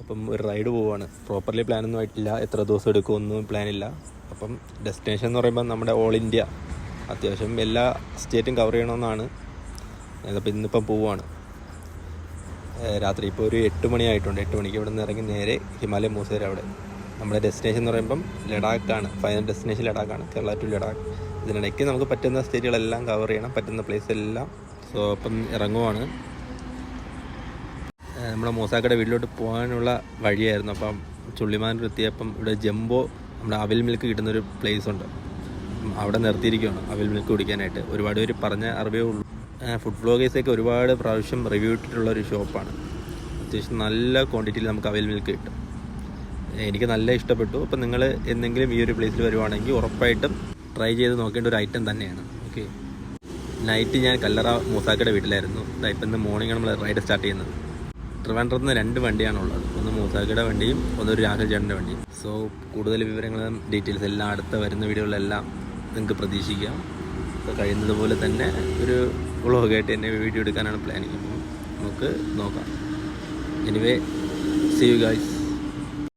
അപ്പം ഒരു റൈഡ് പോവുകയാണ്. പ്രോപ്പർലി പ്ലാനൊന്നും ആയിട്ടില്ല, എത്ര ദിവസം എടുക്കുമൊന്നും പ്ലാനില്ല. അപ്പം ഡെസ്റ്റിനേഷൻ എന്ന് പറയുമ്പോൾ നമ്മുടെ ഓൾ ഇന്ത്യ, അത്യാവശ്യം എല്ലാ സ്റ്റേറ്റും കവർ ചെയ്യണമെന്നാണ്. ഞങ്ങളിപ്പോൾ ഇന്നിപ്പം പോവുകയാണ്. രാത്രി ഇപ്പോൾ ഒരു 8 മണിയായിട്ടുണ്ട്. 8 മണിക്ക് ഇവിടെ നിന്ന് ഇറങ്ങി നേരെ ഹിമാലയൻ മൂസേര. അവിടെ നമ്മുടെ ഡെസ്റ്റിനേഷൻ എന്ന് പറയുമ്പം ലഡാക്കാണ്. ഫൈനൽ ഡെസ്റ്റിനേഷൻ ലഡാക്കാണ്, കേരള ടു ലഡാക്ക്. ഇതിനിടയ്ക്ക് നമുക്ക് പറ്റുന്ന സ്റ്റേറ്റുകളെല്ലാം കവർ ചെയ്യണം, പറ്റുന്ന പ്ലേസ് എല്ലാം. സോ അപ്പം ഇറങ്ങുവാണ്. നമ്മുടെ മൂസാക്കയുടെ വീട്ടിലോട്ട് പോകാനുള്ള വഴിയായിരുന്നു. അപ്പം ചുള്ളിമാനൂർ എത്തിയപ്പം ഇവിടെ ജംബോ നമ്മുടെ അവിൽ മിൽക്ക് കിട്ടുന്നൊരു പ്ലേസ് ഉണ്ട്. അവിടെ നിർത്തിയിരിക്കുകയാണ് അവിൽ മിൽക്ക് കുടിക്കാനായിട്ട്. ഒരുപാട് പേര് പറഞ്ഞ അറിവേ ഉള്ളൂ. ഫുഡ് വ്ളോഗേഴ്സൊക്കെ ഒരുപാട് പ്രാവശ്യം റിവ്യൂ ഇട്ടിട്ടുള്ളൊരു ഷോപ്പാണ്. അത്യാവശ്യം നല്ല ക്വാണ്ടിറ്റിയിൽ നമുക്ക് അവിൽ മിൽക്ക് കിട്ടും. എനിക്ക് നല്ല ഇഷ്ടപ്പെട്ടു. അപ്പം നിങ്ങൾ എന്തെങ്കിലും ഈ ഒരു പ്ലേസിൽ വരുവാണെങ്കിൽ ഉറപ്പായിട്ടും ട്രൈ ചെയ്ത് നോക്കേണ്ട ഒരു ഐറ്റം തന്നെയാണ്. ഓക്കെ, നൈറ്റ് ഞാൻ കല്ലറ മൂസാക്കയുടെ വീട്ടിലായിരുന്നു. ഇപ്പം ഇന്ന് മോർണിംഗ് നമ്മൾ റൈഡ് സ്റ്റാർട്ട് ചെയ്യുന്നത്. ട്രിവാൻഡ്രത്ത് നിന്ന് 2 വണ്ടിയാണുള്ളത്. ഒന്ന് മൂസാക്കയുടെ വണ്ടിയും ഒന്നൊരു രാഹുൽ ചേട്ടൻ്റെ വണ്ടിയും. സോ കൂടുതൽ വിവരങ്ങളും ഡീറ്റെയിൽസ് എല്ലാം അടുത്ത വരുന്ന വീഡിയോകളിലെല്ലാം നിങ്ങൾക്ക് പ്രതീക്ഷിക്കാം. അപ്പോൾ കഴിയുന്നത് പോലെ തന്നെ ഒരു വ്ളോഗായിട്ട് എന്നെ വീഡിയോ എടുക്കാനാണ് പ്ലാനിങ്. അപ്പം നമുക്ക് നോക്കാം. Anyway, see you guys.